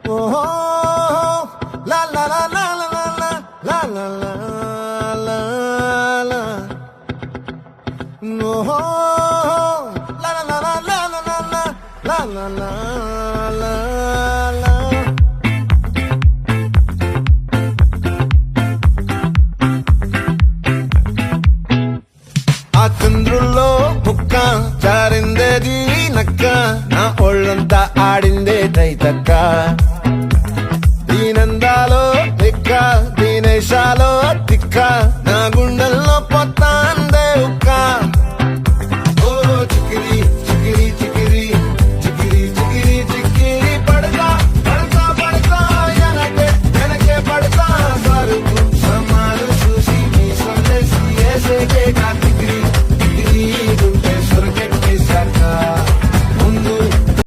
ఓహో లా లా లా లా లా లా లా లా లా లా ఓహో లా లా లా లా లా లా లా లా లా లా లా ఆ చంద్రుల్లో బుక్క జారిందేది నక్క నా ఒళ్ళంతా ఆడిందే తైతక్క